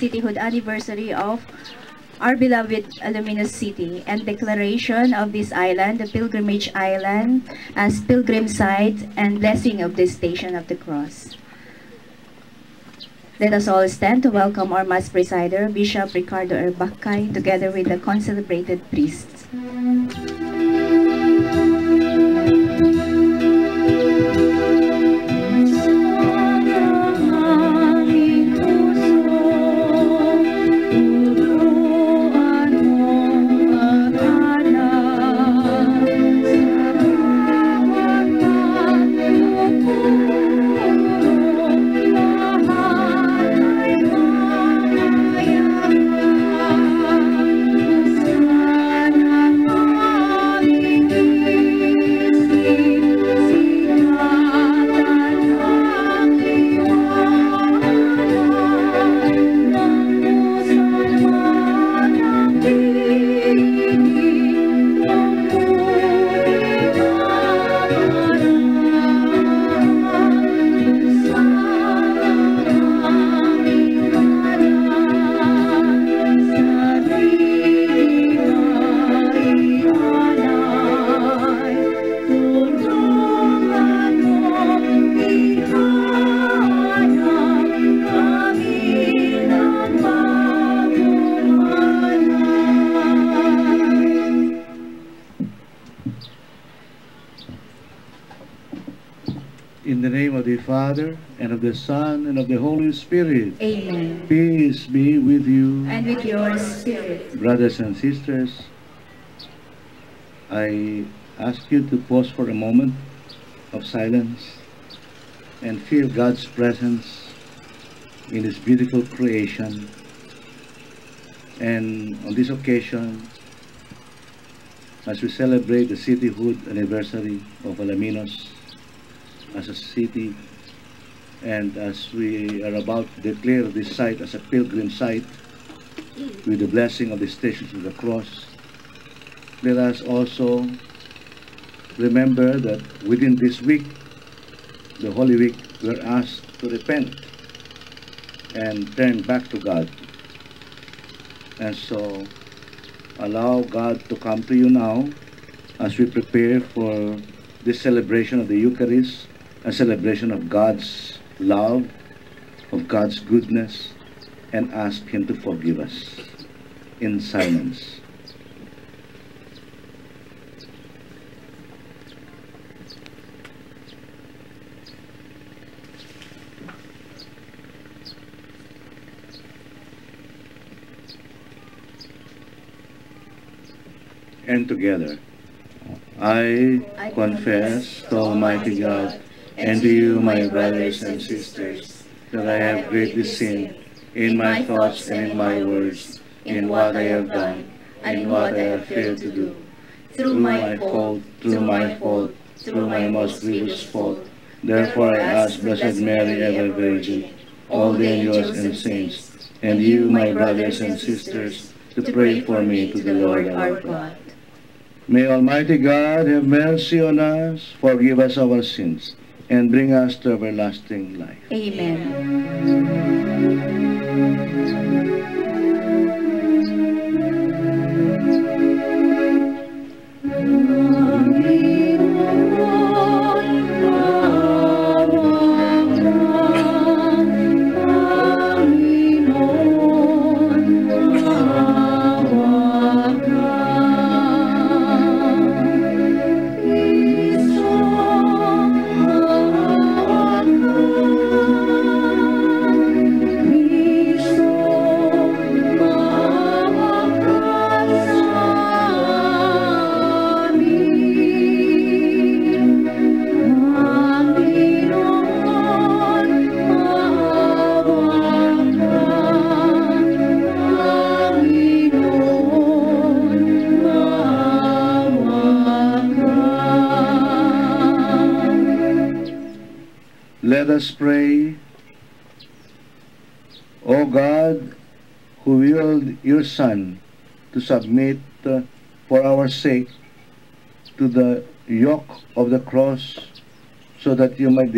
cityhood anniversary of our beloved Alaminos City, and declaration of this island, the pilgrimage island, as pilgrim site and blessing of the Station of the Cross. Let us all stand to welcome our Mass Presider, Bishop Ricardo Erbacay, together with the concelebrated priests. In the name of the Father, and of the Son, and of the Holy Spirit. Amen. Peace be with you. And with your spirit. Brothers and sisters, I ask you to pause for a moment of silence and feel God's presence in this beautiful creation. And on this occasion, as we celebrate the cityhood anniversary of Alaminos as a city, and as we are about to declare this site as a pilgrim site with the blessing of the Stations of the Cross, let us also remember that within this week, the Holy Week, we're asked to repent and turn back to God. And so allow God to come to you now as we prepare for this celebration of the Eucharist, a celebration of God's love, of God's goodness, and ask Him to forgive us in silence. And together, I confess to Almighty God and to you, my brothers and sisters, that I have greatly sinned in my thoughts and in my words, in what I have done and what I have failed to do. Through my fault, through my most grievous fault. Therefore I ask Blessed Mary, ever Virgin, all the angels and saints, and you, my brothers and sisters, to pray for me to the Lord our God. May Almighty God have mercy on us, forgive us our sins, and bring us to everlasting life. Let us pray. O God, who willed your Son to submit for our sake to the yoke of the cross, so that you might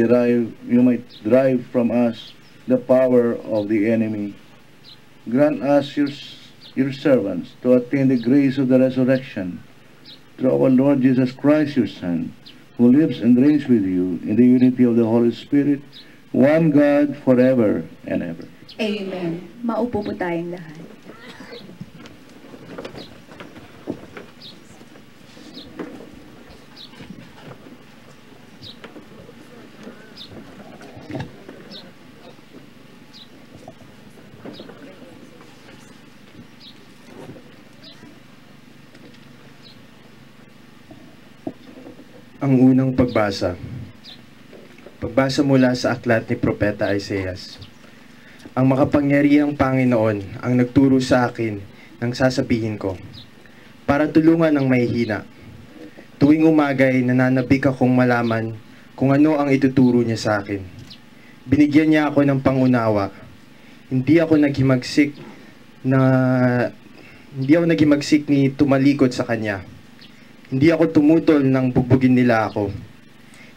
drive from us the power of the enemy. grant us, your servants, to attain the grace of the resurrection through our Lord Jesus Christ, your Son, who lives and reigns with you in the unity of the Holy Spirit, one God, forever and ever. Amen. Maupo po tayong lahat. Ang unang pagbasa. Pagbasa mula sa aklat ni Propeta Isaias. Ang makapangyarihang Panginoon ang nagturo sa akin ng sasabihin ko, para tulungan ang mahihina. Tuwing umagay, nananabik akong malaman kung ano ang ituturo niya sa akin. Binigyan niya ako ng pangunawa. Hindi ako naghimagsik ni tumalikod sa kanya. Hindi ako tumutol nang bugbugin nila ako.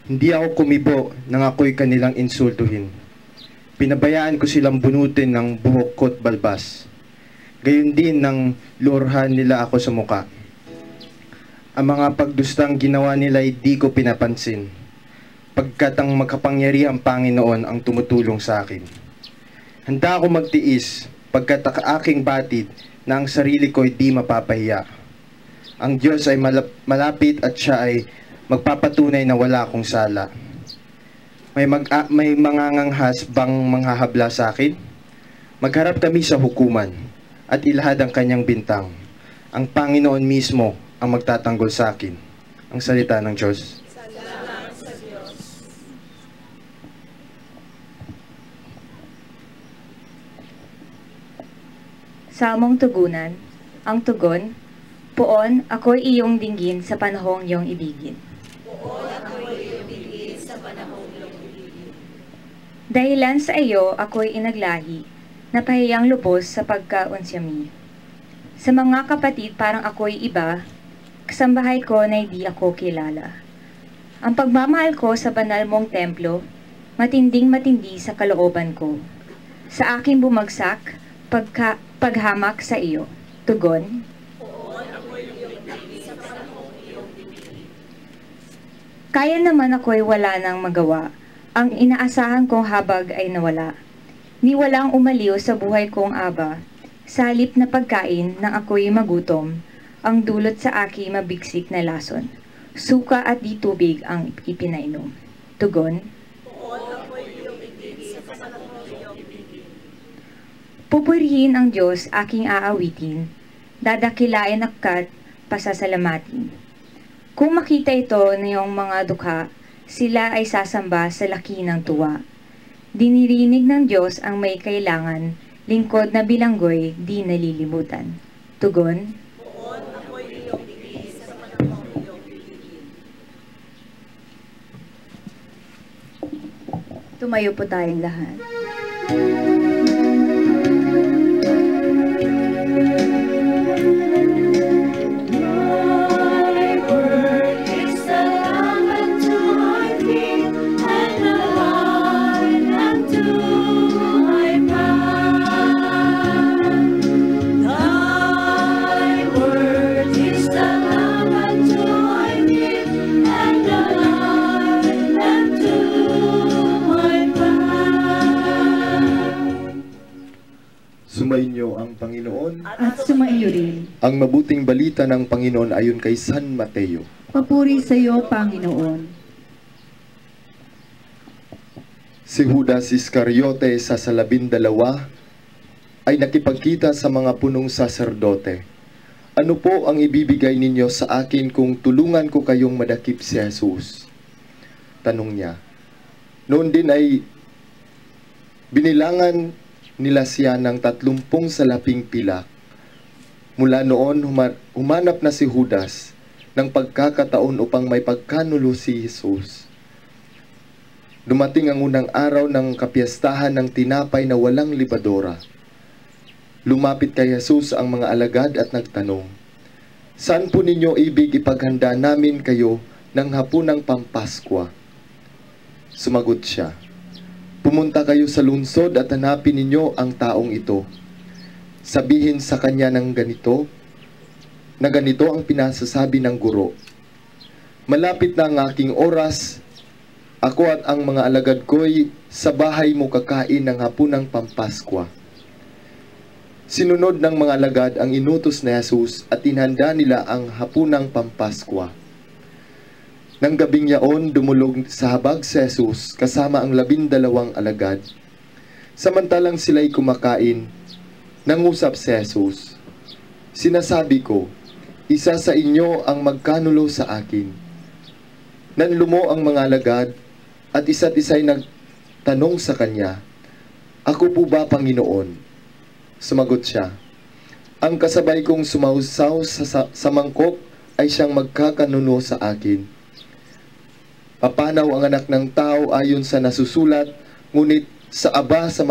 Hindi ako kumibo nang ako'y kanilang insultuhin. Pinabayaan ko silang bunutin ng buhok ko't balbas. Gayon din nang lurhan nila ako sa muka. Ang mga pagdustang ginawa nila ay di ko pinapansin, pagkat ang makapangyarihang Panginoon ang tumutulong sa akin. Handa ako magtiis, pagkat aking batid na ang sarili ko'y di mapapahiya. Ang Diyos ay malapit at siya ay magpapatunay na wala akong sala. May manganganghas bang manghahabla sa akin? Magharap kami sa hukuman at ilahad ang kanyang bintang. Ang Panginoon mismo ang magtatanggol sa akin. Ang salita ng Diyos. Salamat sa Diyos. Salmong tugunan. Ang tugon, Poon, ako'y iyong dinggin sa panahong iyong ibigin. Poon ako'y iyong dinggin sa panahong iyong ibigin. Dahilan sa iyo, ako'y inaglahi, napahiyang lubos sa pagkaunsyami. Sa mga kapatid, parang ako'y iba, kasambahay ko na hindi ako kilala. Ang pagmamahal ko sa banal mong templo, matinding-matindi sa kalooban ko. Sa aking bumagsak, paghamak sa iyo. Tugon, kaya naman ako'y wala nang magawa. Ang inaasahan kong habag ay nawala. Ni walang umaliw sa buhay kong aba. Sa halip na pagkain nang ako'y magutom, ang dulot sa aking mabigsik na lason. Suka at di tubig ang ipinainom. Tugon, pupurihin ang Diyos aking aawitin, dadakilain akat pasasalamatin. Kung makita ito na yung mga dukha, sila ay sasamba sa laki ng tuwa. Dinirinig ng Diyos ang may kailangan, lingkod na bilanggoy, di nalilimutan. Tugon, Poon ako'y iyong dinggin sa panahong iyong ibigin. tumayo po tayong lahat. Sumainyo ang Panginoon. At sumaiyo rin. Ang mabuting balita ng Panginoon ayon kay San Mateo. Papuri sa iyo, Panginoon. Si Judas Iscariote sa 12 ay nakipagkita sa mga punong saserdote. Ano po ang ibibigay ninyo sa akin kung tulungan ko kayong madakip si Jesus? Tanong niya. Noon din ay binilangan nila siya ng 30 salaping pilak. Mula noon, humanap na si Judas ng pagkakataon upang may pagkanulo si Jesus. Dumating ang unang araw ng kapiyastahan ng tinapay na walang libadora. Lumapit kay Jesus ang mga alagad at nagtanong, "Saan po ninyo ibig ipaghanda namin kayo ng hapunang Pampaskwa?" Sumagot siya, "Pumunta kayo sa lungsod at hanapin ninyo ang taong ito. sabihin sa kanya ng ganito, na ganito ang pinasasabi ng guro. Malapit na ang aking oras, ako at ang mga alagad ko'y sa bahay mo kakain ng hapunang Pampaskwa. Sinunod ng mga alagad ang inutos ni Jesus at inhanda nila ang hapunang Pampaskwa. Nang gabing yaon, dumulog sa habag si Jesus kasama ang 12 alagad. Samantalang sila'y kumakain, nangusap si Jesus. Sinasabi ko, isa sa inyo ang magkanulo sa akin. Nanlumo ang mga alagad at isa't isa'y nagtanong sa kanya, ako po ba, Panginoon? Sumagot siya, ang kasabay kong sumausaw sa mangkok ay siyang magkakanuno sa akin. Papanaw ang anak ng tao ayon sa nasusulat, ngunit sa aba sa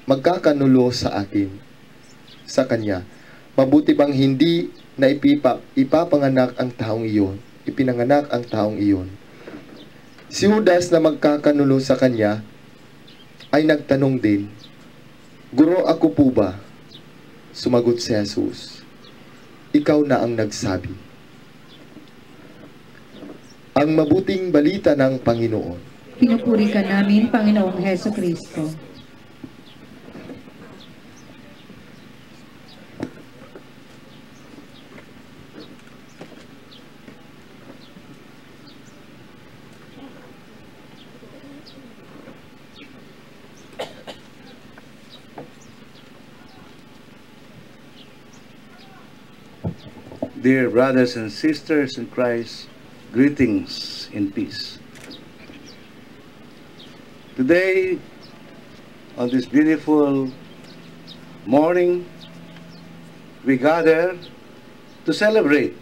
magkakanulo sa akin. Sa kanya, mabuti bang hindi na ipinanganak ang taong iyon. Si Judas na magkakanulo sa kanya ay nagtanong din, Guro, ako po ba? Sumagot si Jesus, ikaw na ang nagsabi. Ang mabuting balita ng Panginoon. Pinupuri ka namin, Panginoong Heso Kristo. Dear brothers and sisters in Christ, greetings in peace. Today, on this beautiful morning, we gather to celebrate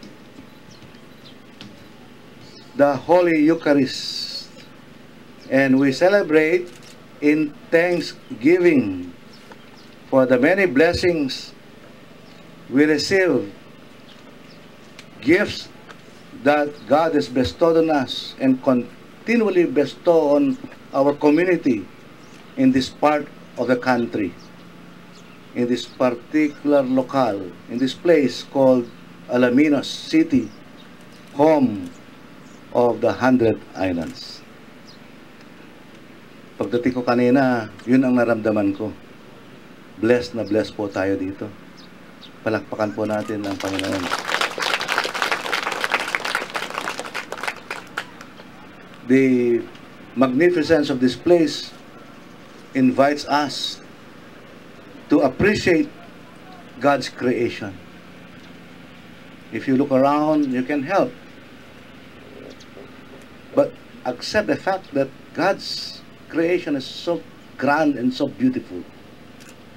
the Holy Eucharist, and we celebrate in thanksgiving for the many blessings we receive, gifts that God has bestowed on us and continually bestow on our community in this part of the country, in this particular locale, in this place called Alaminos City, home of the 100 Islands. Pagdating ko kanina, yun ang naramdaman ko. Blessed na blessed po tayo dito. Palakpakan po natin ang Panginoon. The magnificence of this place invites us to appreciate God's creation. If you look around, you can help but accept the fact that God's creation is so grand and so beautiful.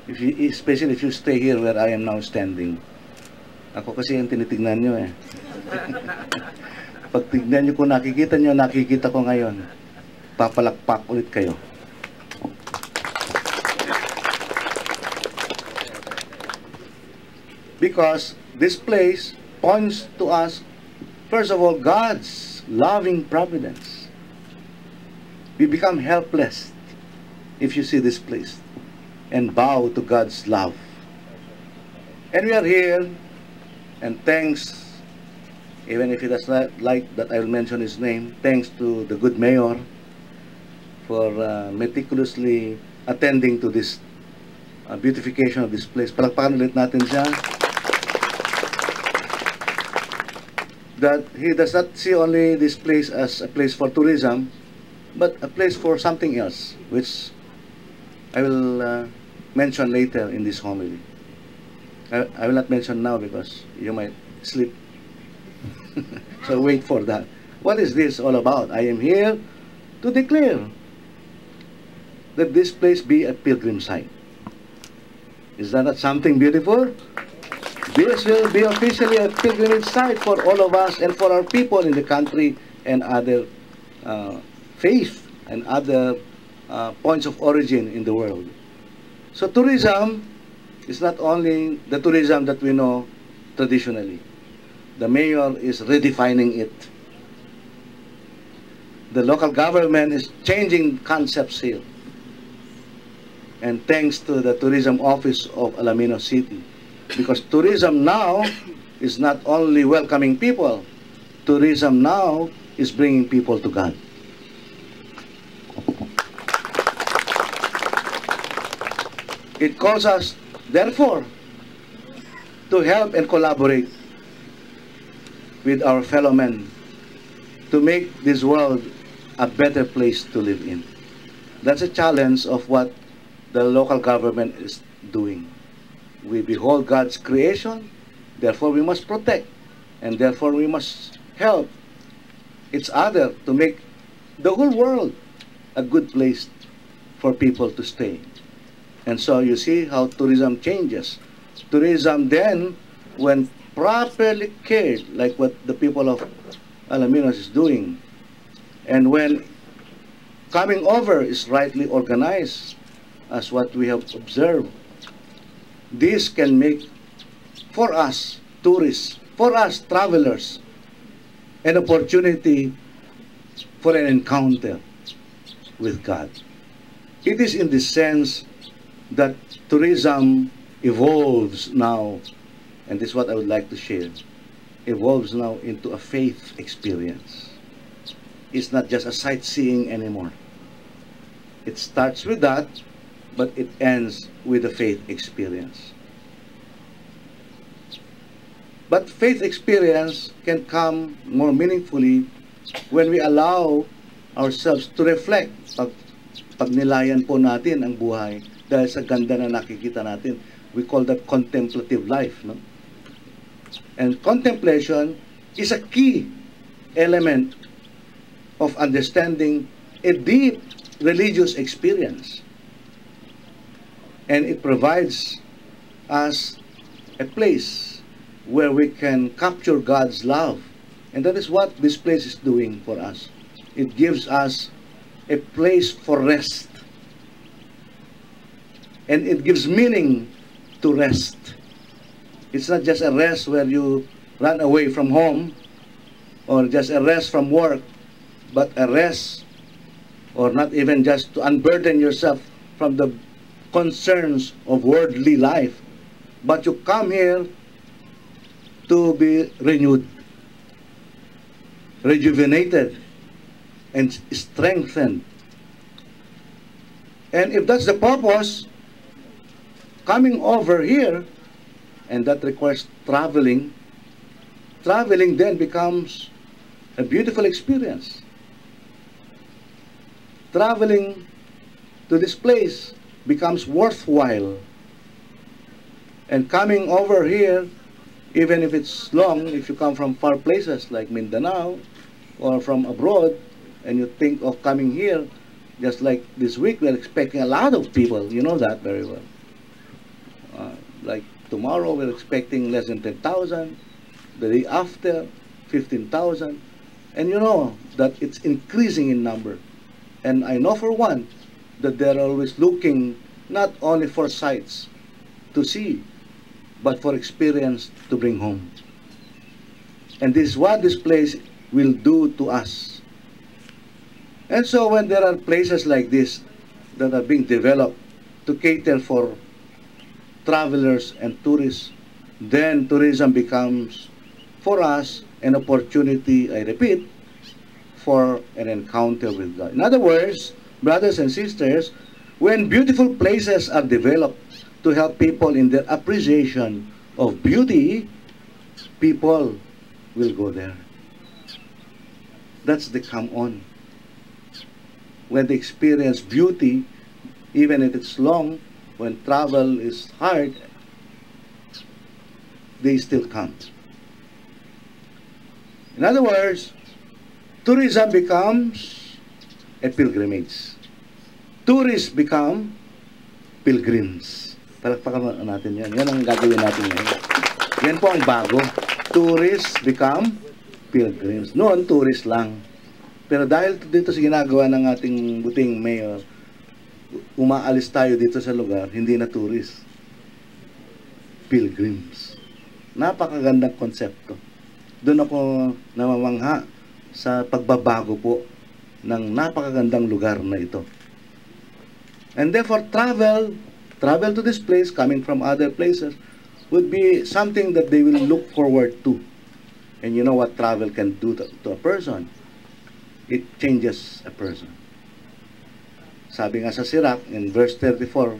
Especially if you stay here where I am now standing. Ako kasi yung tinitignan nyo eh. Pag tignan nyo kung nakikita ko ngayon, papalakpak ulit kayo. Because this place points to us, first of all, God's loving providence. We become helpless if you see this place and bow to God's love. And we are here, and thanks, even if he does not like that I will mention his name, thanks to the good mayor for meticulously attending to this beautification of this place. Palakpakan ulit natin siya. That he does not see only this place as a place for tourism, but a place for something else, which I will mention later in this homily. I will not mention now because you might sleep. So wait for that. What is this all about? I am here to declare that this place be a pilgrim site. Is that not something beautiful? This will be officially a pilgrimage site for all of us and for our people in the country and other faith and other points of origin in the world. So tourism is not only the tourism that we know traditionally. The mayor is redefining it. The local government is changing concepts here. and thanks to the tourism office of Alaminos City. Because tourism now is not only welcoming people, tourism now is bringing people to God. It calls us, therefore, to help and collaborate with our fellow men to make this world a better place to live in. That's a challenge of what the local government is doing. We behold God's creation, therefore we must protect, and therefore we must help each other to make the whole world a good place for people to stay. And so you see how tourism changes. Tourism then, when properly cared, like what the people of Alaminos is doing, and when coming over is rightly organized, as what we have observed, this can make, for us tourists, for us travelers, an opportunity for an encounter with God. It is in this sense that tourism evolves now, and this is what I would like to share, evolves now into a faith experience. It's not just a sightseeing anymore. It starts with that, but it ends with a faith experience. But faith experience can come more meaningfully when we allow ourselves to reflect. Pag nilayan po natin ang buhay dahil sa ganda na nakikita natin, we call that contemplative life, no? And contemplation is a key element of understanding a deep religious experience. And it provides us a place where we can capture God's love. And that is what this place is doing for us. It gives us a place for rest. And it gives meaning to rest. It's not just a rest where you run away from home or just a rest from work, but a rest, or not even just to unburden yourself from the concerns of worldly life, but you come here to be renewed, rejuvenated, and strengthened. And if that's the purpose, coming over here, and that requires traveling, traveling then becomes a beautiful experience. Traveling to this place becomes worthwhile. And coming over here, even if it's long, if you come from far places like Mindanao or from abroad, and you think of coming here, just like this week, we're expecting a lot of people. You know that very well. Like tomorrow, we're expecting less than 10,000. The day after, 15,000. And you know that it's increasing in number. And I know for one that they're always looking not only for sights to see, but for experience to bring home. And this is what this place will do to us. And so when there are places like this that are being developed to cater for travelers and tourists, then tourism becomes for us an opportunity, I repeat, for an encounter with God. In other words, brothers and sisters, when beautiful places are developed to help people in their appreciation of beauty, people will go there. That's the come on. When they experience beauty, even if it's long, when travel is hard, they still come. In other words, tourism becomes a pilgrimage. Tourists become pilgrims. Palakpakan natin yan. Yan ang gagawin natin ngayon. Yan po ang bago. Tourists become pilgrims. Noon, tourist lang. Pero dahil dito sa ginagawa ng ating buting mayor, umaalis tayo dito sa lugar, hindi na tourist. Pilgrims. Napakagandang konsepto. Doon ako namamangha sa pagbabago po ng napakagandang lugar na ito. And therefore, travel to this place, coming from other places, would be something that they will look forward to. And you know what travel can do to a person? It changes a person. Sabi nga sa Sirach, in verse 34,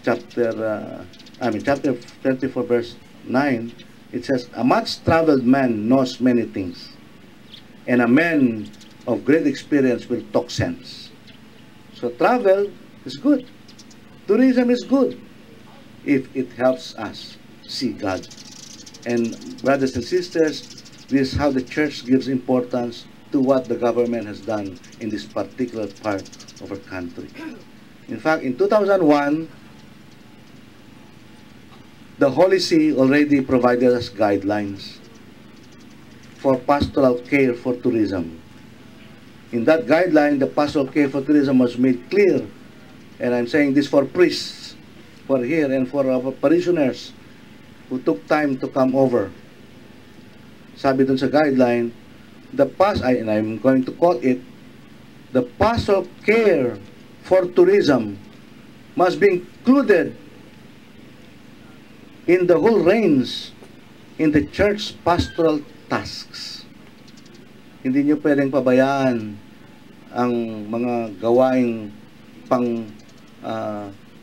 chapter 34, verse 9, it says, "A much-traveled man knows many things, and a man of great experience will talk sense." So travel is good. Tourism is good if it helps us see God. And brothers and sisters, this is how the church gives importance to what the government has done in this particular part of our country. In fact, in 2001, the Holy See already provided us guidelines for pastoral care for tourism. In that guideline, the pastoral care for tourism was made clear, and I'm saying this for priests, for here, and for our parishioners who took time to come over. Sabi dun sa guideline, and I'm going to quote it, the pastoral care for tourism must be included in the whole range in the church pastoral tasks. Hindi nyo pwedeng pabayaan ang mga gawaing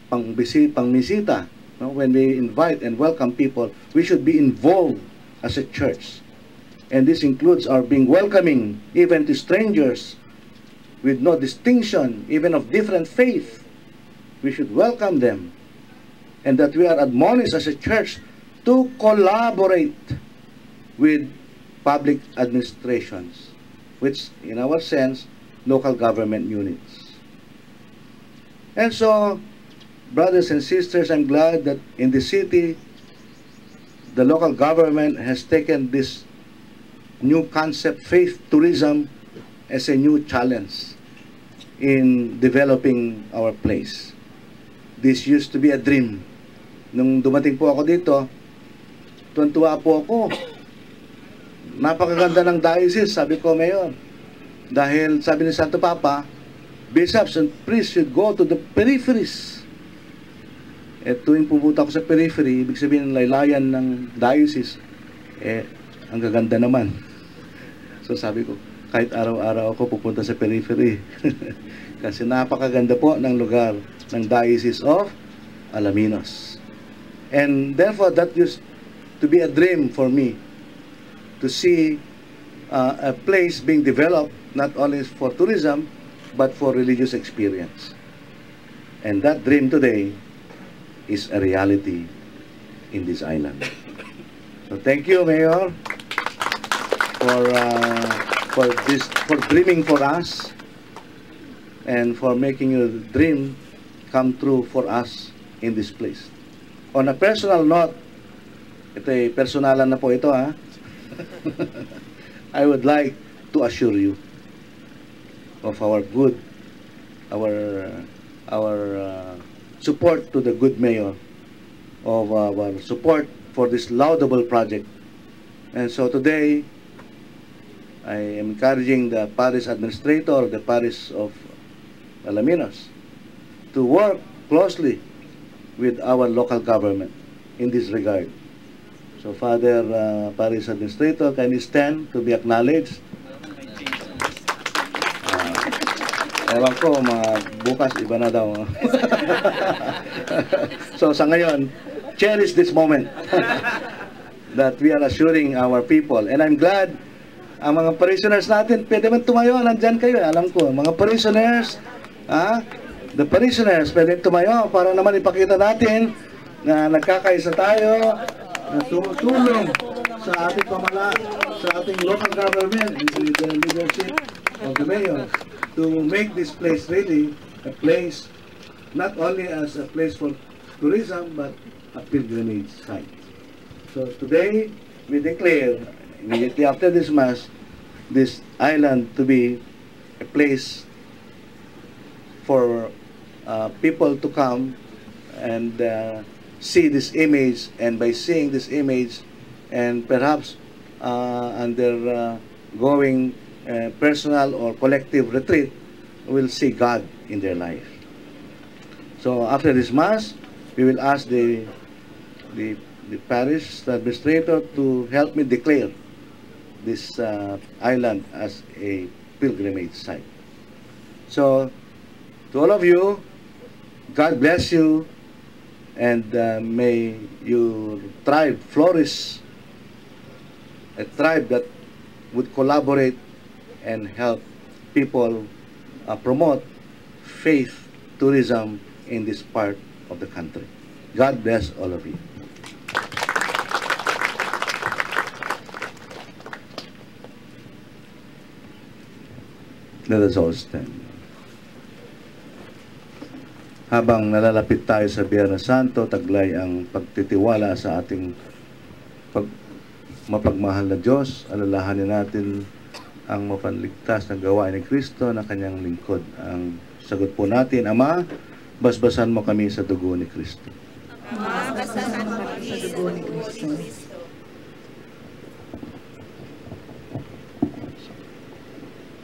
pangmisita. No? When we invite and welcome people, we should be involved as a church. And this includes our being welcoming even to strangers with no distinction, even of different faith. We should welcome them. And that we are admonished as a church to collaborate with public administrations, which in our sense, local government units. And so, brothers and sisters, I'm glad that in the city, the local government has taken this new concept, faith tourism, as a new challenge in developing our place. This used to be a dream. Nung dumating po ako dito, tuwan-tuwa po ako. Napakaganda ng diocese, sabi ko, Mayor. Dahil sabi ni Santo Papa, bishops and priests should go to the peripheries. At tuwing pupunta ko sa periphery, ibig sabihin ng laylayan ng diocese, ang gaganda naman. So sabi ko, kahit araw-araw ako pupunta sa periphery. Kasi napakaganda po ng lugar ng Diocese of Alaminos. And therefore, that used to be a dream for me to see a place being developed not only for tourism, but for religious experience. And that dream today is a reality in this island. So thank you, Mayor, for dreaming for us and for making your dream come true for us in this place. On a personal note, personalan na po ito, ha? I would like to assure you of our support to the good mayor, of our support for this laudable project. And so today, I am encouraging the parish administrator of the parish of Alaminos to work closely with our local government in this regard. So, Father Parish Administrator, can you stand to be acknowledged? Ewan ko, bukas iba na daw. So, sa ngayon, cherish this moment that we are assuring our people. And I'm glad, ang mga parishioners natin, pwede man tumayo, nandyan kayo. Alam ko, mga parishioners, the parishioners, pwede tumayo para naman ipakita natin na nagkakaisa tayo, na tumutulong sa ating sa ating local government and with the leadership of the mayor to make this place really a place not only as a place for tourism but a pilgrimage site. So today we declare immediately after this mass this island to be a place for people to come and see this image, and by seeing this image and perhaps undergoing personal or collective retreat will see God in their life. So after this Mass, we will ask the parish administrator to help me declare this island as a pilgrimage site. So, to all of you, God bless you, and may your tribe flourish, a tribe that would collaborate and help people promote faith tourism in this part of the country. God bless all of you. Let us all stand. Habang nalalapit tayo sa Biyernes Santo, taglay ang pagtitiwala sa ating mapagmahal na Diyos. Alalahanin natin ang mapanligtas na gawain ni Kristo na kanyang lingkod. Ang sagot po natin, Ama, basbasan mo kami sa dugo ni Kristo. Ama, basbasan mo kami sa dugo ni Kristo.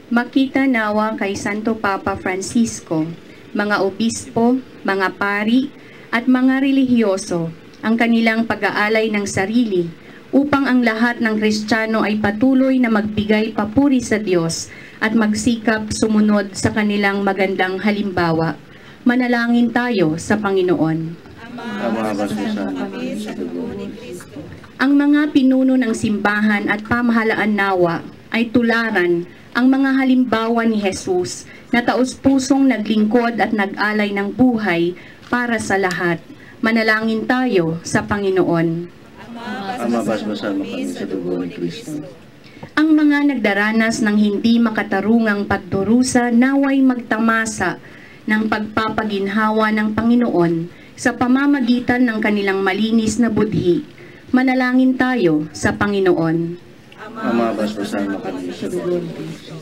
Makita nawa kay Santo Papa Francisco, mga obispo, mga pari, at mga relihiyoso ang kanilang pag-aalay ng sarili upang ang lahat ng Kristiyano ay patuloy na magbigay papuri sa Diyos at magsikap sumunod sa kanilang magandang halimbawa. Manalangin tayo sa Panginoon. Ama, basbasan mo kami sa dugo ni Kristo. Ang mga pinuno ng simbahan at pamahalaan nawa ay tularan ang mga halimbawa ni Jesus na taos-pusong naglingkod at nag-alay ng buhay para sa lahat. Manalangin tayo sa Panginoon. Ama, basbasan mo kami sa dugo ni Kristo. Ang mga nagdaranas ng hindi makatarungang pagdurusa naway magtamasa ng pagpapaginhawa ng Panginoon sa pamamagitan ng kanilang malinis na budhi. Manalangin tayo sa Panginoon. Ama, basbasan mo kami sa dugo ni Kristo.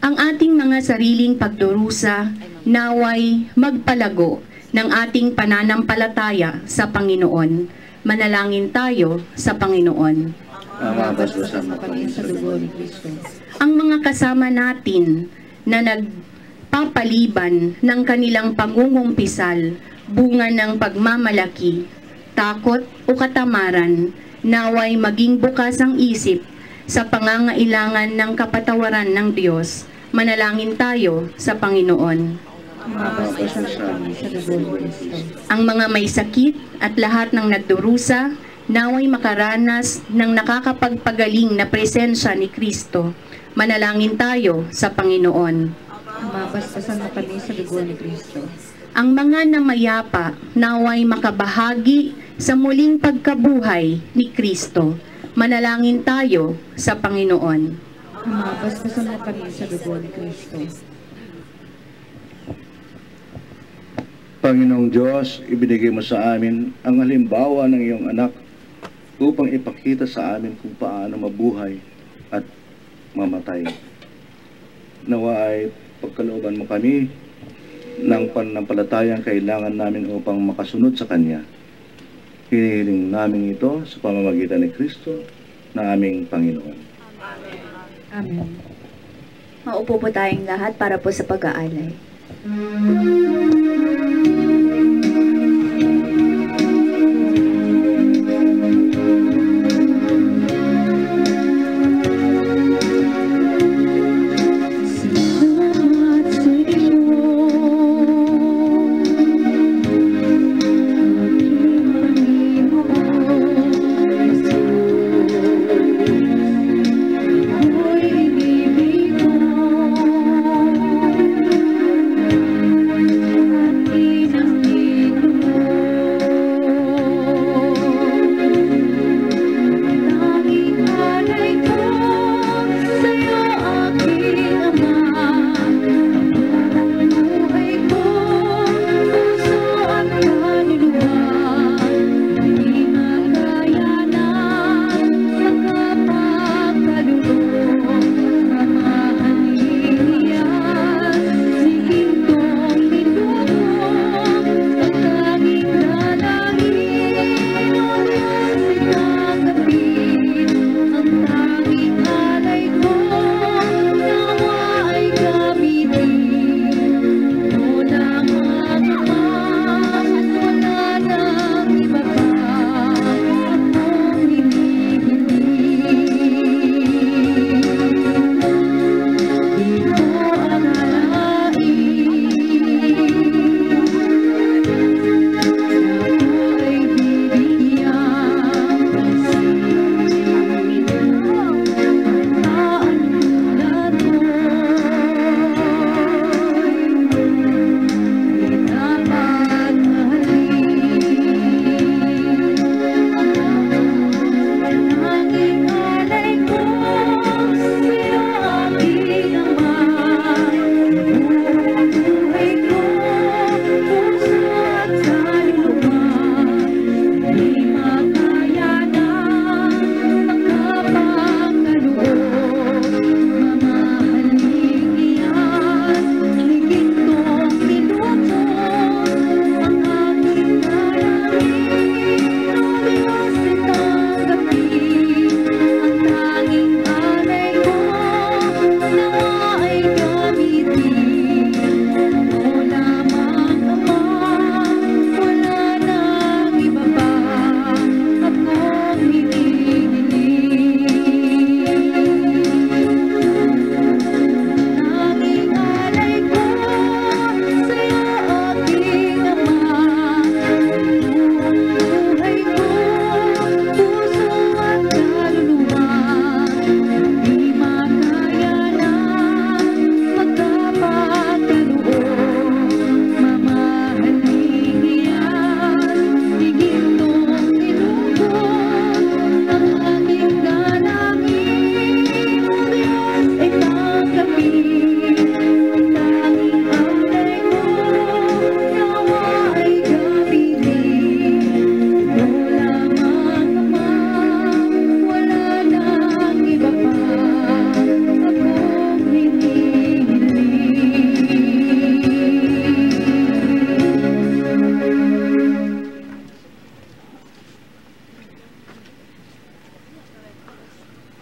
Ang ating mga sariling pagdurusa naway magpalago ng ating pananampalataya sa Panginoon. Manalangin tayo sa Panginoon. Ama, basbasan mo kami sa dugo ni Kristo. Ang mga kasama natin na nagpapaliban ng kanilang pangungumpisal, bunga ng pagmamalaki, takot o katamaran, naway maging bukas ang isip sa pangangailangan ng kapatawaran ng Diyos. Manalangin tayo sa Panginoon. Ama, basbasan mo kami sa dugo ni Kristo. Ang mga may sakit at lahat ng nagdurusa, naway makaranas ng nakakapagpagaling na presensya ni Kristo. Manalangin tayo sa Panginoon. Ama, basbasan mo kami sa dugo ni Kristo. Ang mga namayapa, naway makabahagi sa muling pagkabuhay ni Kristo. Manalangin tayo sa Panginoon. Ama, basbasan mo kami sa dugo ni Kristo. Panginoong Diyos, ibinigay mo sa amin ang halimbawa ng iyong anak upang ipakita sa amin kung paano mabuhay at mamatay. Nawa ay pagkalooban mo kami ng pananampalatayang kailangan namin upang makasunod sa Kanya. Hinihiling namin ito sa pamamagitan ni Kristo na aming Panginoon. Amen. Maupo po tayong lahat para po sa pag-aalay.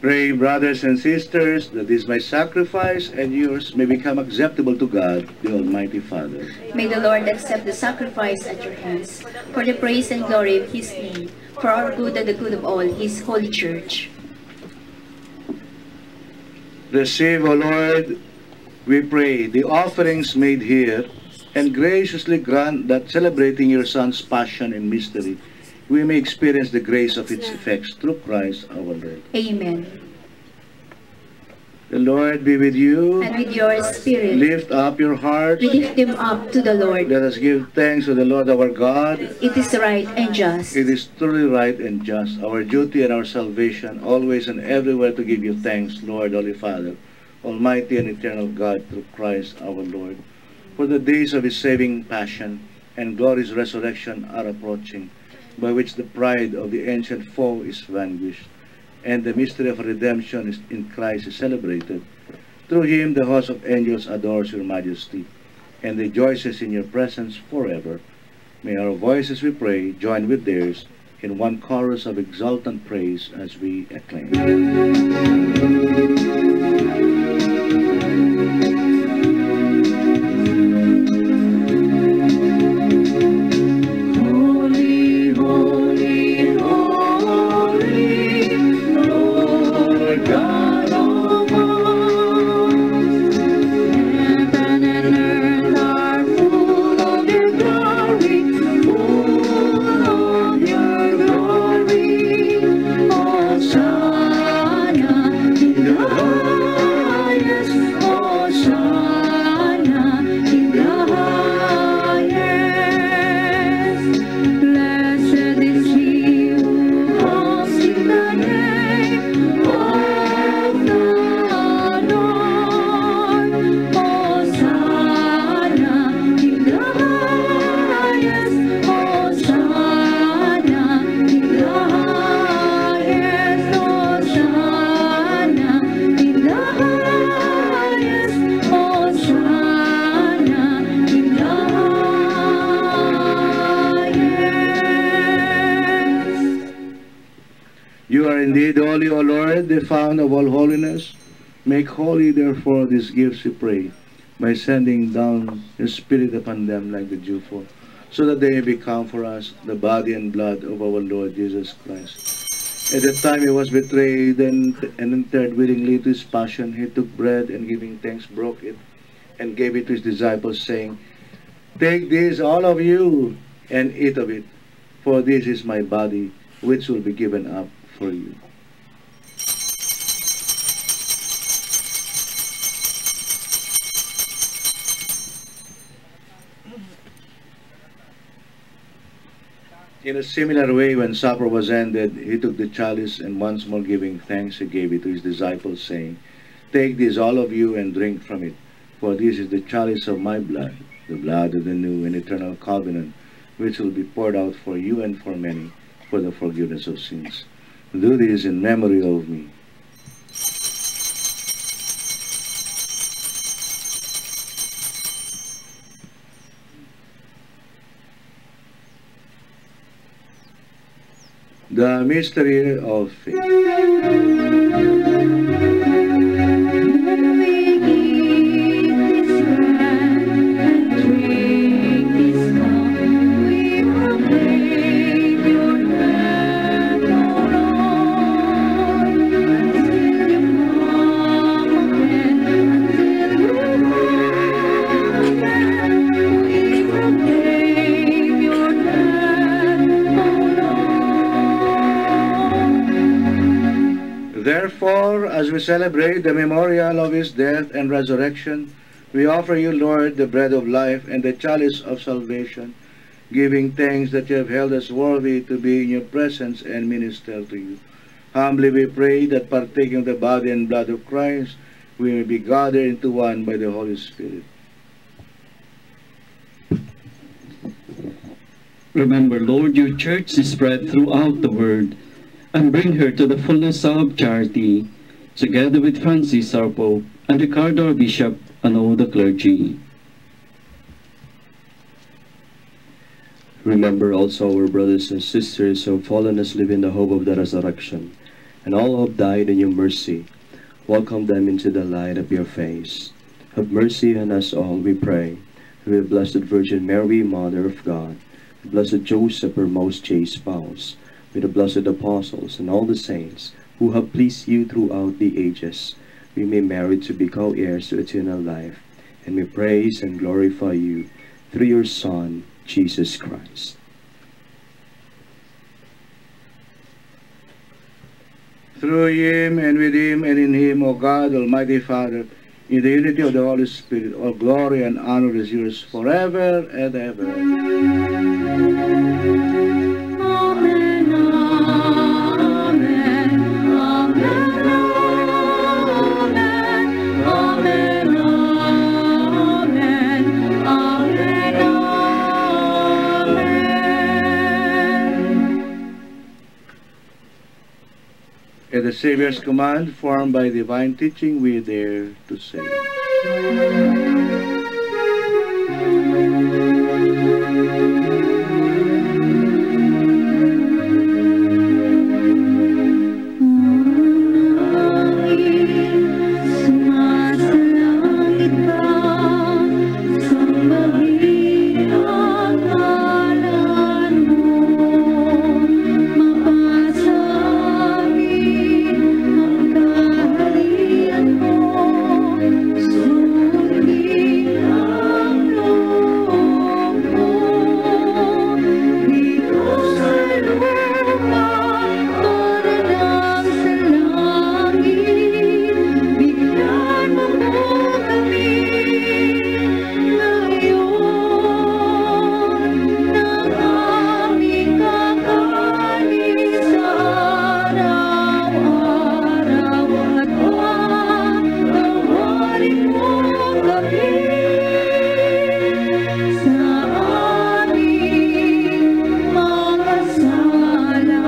Pray, brothers and sisters, that this my sacrifice and yours may become acceptable to God, the Almighty Father. May the Lord accept the sacrifice at your hands, for the praise and glory of his name, for our good and the good of all his holy church. Receive, O Lord, we pray, the offerings made here, and graciously grant that celebrating your Son's passion and mystery, we may experience the grace of its effects through Christ our Lord. Amen. The Lord be with you. And with your spirit, Lift up your hearts. we lift them up to the Lord. Let us give thanks to the Lord our God. It is right and just. It is truly right and just, our duty and our salvation, always and everywhere to give you thanks, Lord, Holy Father, Almighty and eternal God, through Christ our Lord. For the days of his saving passion and glorious resurrection are approaching, by which the pride of the ancient foe is vanquished, and the mystery of redemption is in Christ is celebrated. Through him the host of angels adores your majesty, and rejoices in your presence forever. May our voices, we pray, join with theirs in one chorus of exultant praise as we acclaim. You are indeed holy, O Lord, the fount of all holiness. Make holy, therefore, these gifts, we pray, by sending down your Spirit upon them like the dewfall, so that they may become for us the body and blood of our Lord Jesus Christ. At the time he was betrayed and entered willingly to his passion, he took bread and giving thanks broke it and gave it to his disciples, saying, "Take this, all of you, and eat of it, for this is my body, which will be given up for you." In a similar way, when supper was ended, he took the chalice, and once more giving thanks, he gave it to his disciples, saying, "Take this, all of you, and drink from it, for this is the chalice of my blood, the blood of the new and eternal covenant, which will be poured out for you and for many, for the forgiveness of sins. Do this in memory of me." The mystery of faith. Therefore, as we celebrate the memorial of his death and resurrection, we offer you, Lord, the bread of life and the chalice of salvation, giving thanks that you have held us worthy to be in your presence and minister to you. Humbly we pray that partaking of the body and blood of Christ, we may be gathered into one by the Holy Spirit. Remember, Lord, your church is spread throughout the world, and bring her to the fullness of charity, together with Francis our Pope, and Ricardo our Bishop, and all the clergy. Remember also our brothers and sisters who have fallen asleep in the hope of the resurrection, and all who have died in your mercy. Welcome them into the light of your face. Have mercy on us all, we pray. With the Blessed Virgin Mary, Mother of God, with Blessed Joseph, her most chaste spouse, with the blessed apostles and all the saints who have pleased you throughout the ages, we may merit to be co-heirs to eternal life, and we praise and glorify you through your Son, Jesus Christ. Through him, and with him, and in him, O God, Almighty Father, in the unity of the Holy Spirit, all glory and honor is yours forever and ever. Amen, amen, amen, amen, amen, amen, amen. At the Savior's command, formed by divine teaching, we dare to say. Sumasalangit ka, sambahin ang ngalan mo, mapasabi ang kaharian mo, sundin ang loob mo, dito sa lupa, parang sa langit, bigyan mo kami ngayon ng aming kakanin sa araw-araw at patawarin mo kami sa aming mga sala,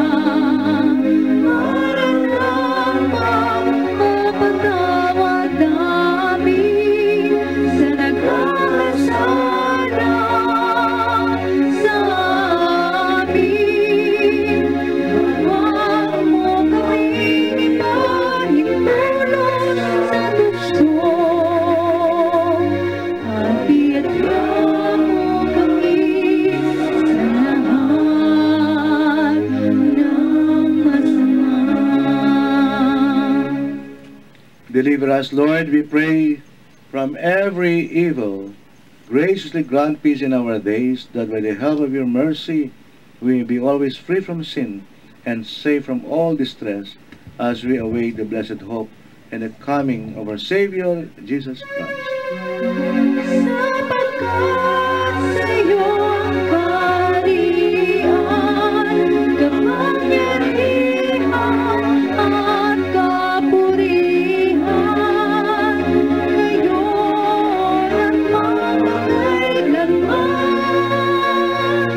para namang mapatawad namin sa nagkakasala sa amin. Huwag mo kaming ipahintulot sa tukso, at biyagyan mo kami sa lahat ng masama. Deliver us, Lord, we pray, from every evil. Graciously grant peace in our days, that by the help of your mercy we may be always free from sin and safe from all distress, as we await the blessed hope and the coming of our Savior, Jesus Christ. Sapagkat sa iyong kaharian, kapangyarihan at kapurihan, ngayon at magpakailanman,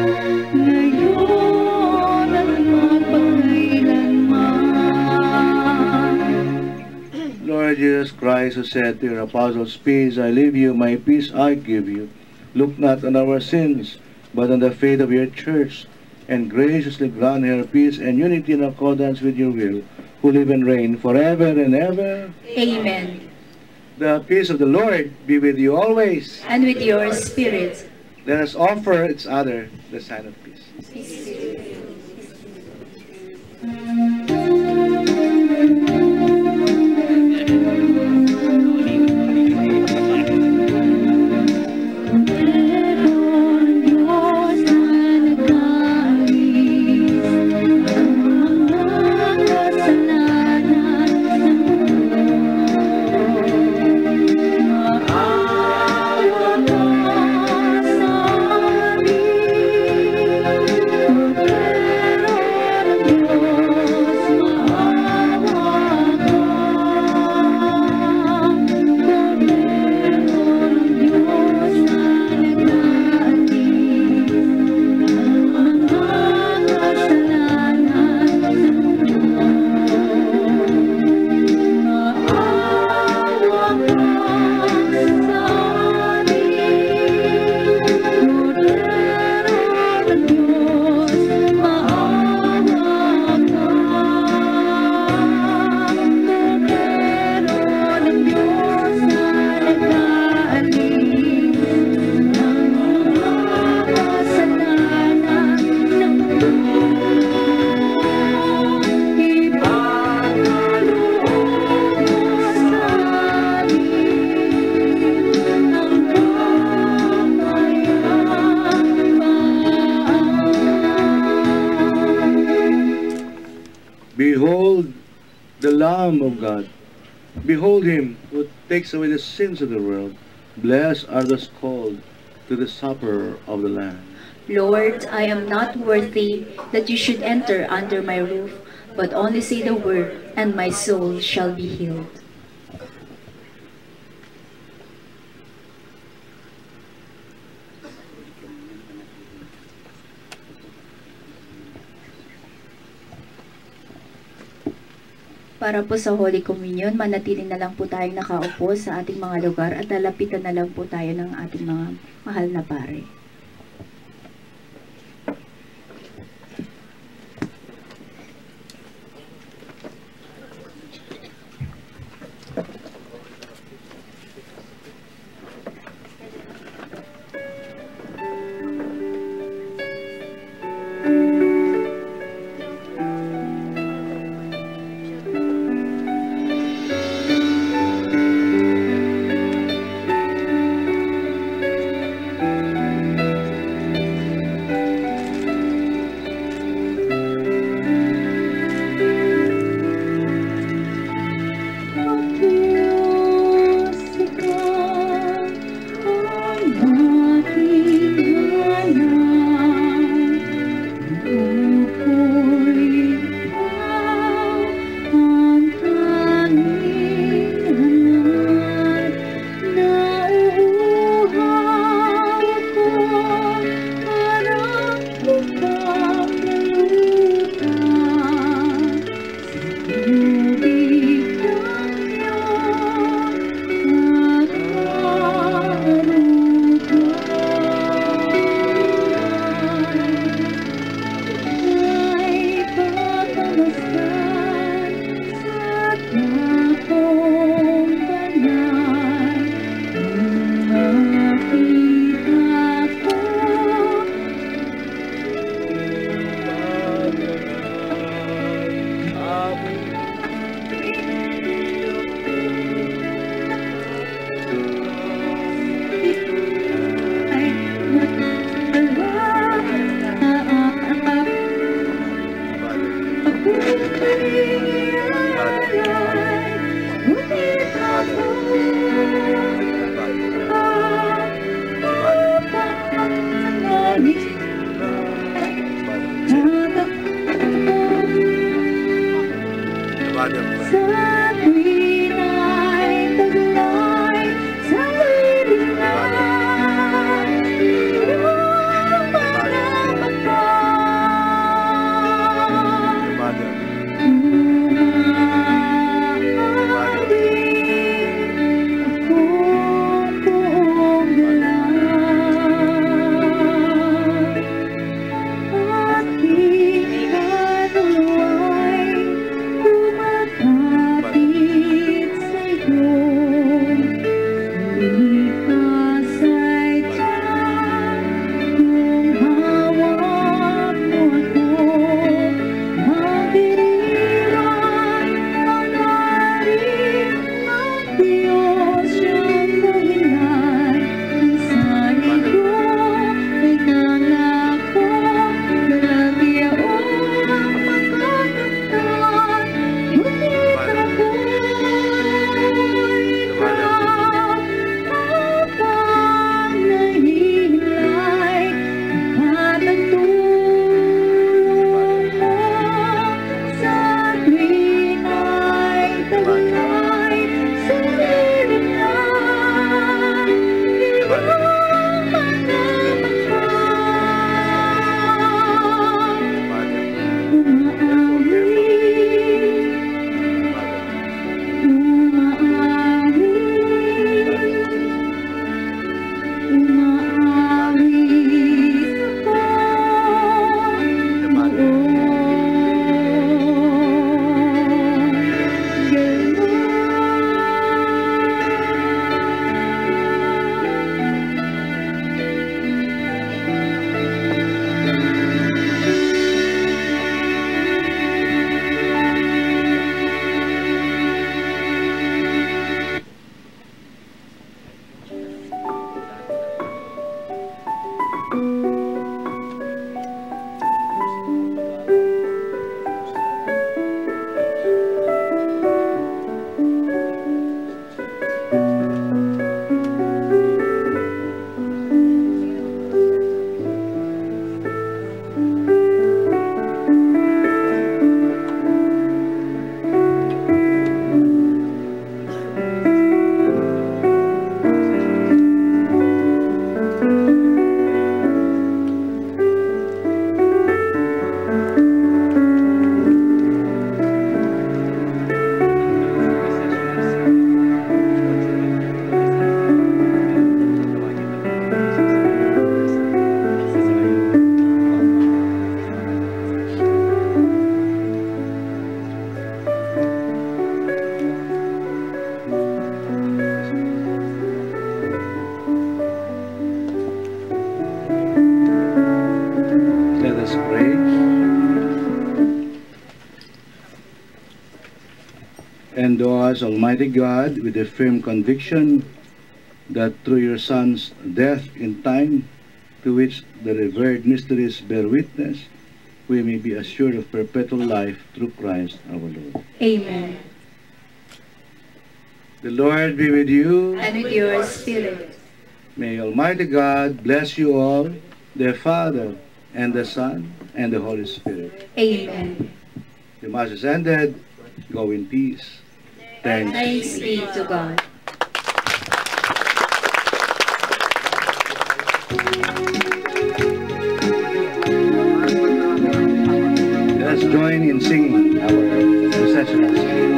ngayon at magpakailanman. Lord Jesus Christ, who said to your apostles, "Peace I leave you, my peace I give you," look not on our sins, but on the faith of your church, and graciously grant her peace and unity in accordance with your will, who live and reign forever and ever. Amen. The peace of the Lord be with you always. And with your spirit. Let us offer each other the sign of peace. Meron Diyos na nag-alis ng mga kasalanan ng mundo. Maawa ka sa amin, Behold the Lamb of God. Behold him who takes away the sins of the world. Blessed are those called to the supper of the Lamb. Lord, I am not worthy that you should enter under my roof, but only say the word, and my soul shall be healed. Para po sa Holy Communion, manatili na lang po tayong nakaupo sa ating mga lugar at lalapitan na lang po tayo ng ating mga mahal na pare. endowed us, Almighty God, with a firm conviction that through your Son's death in time, to which the revered mysteries bear witness, we may be assured of perpetual life through Christ our Lord. Amen. The Lord be with you. And with your spirit. May Almighty God bless you all, the Father, and the Son, and the Holy Spirit. Amen. The Mass is ended. Go in peace. Thanks be to God. Let us join in singing our processional song.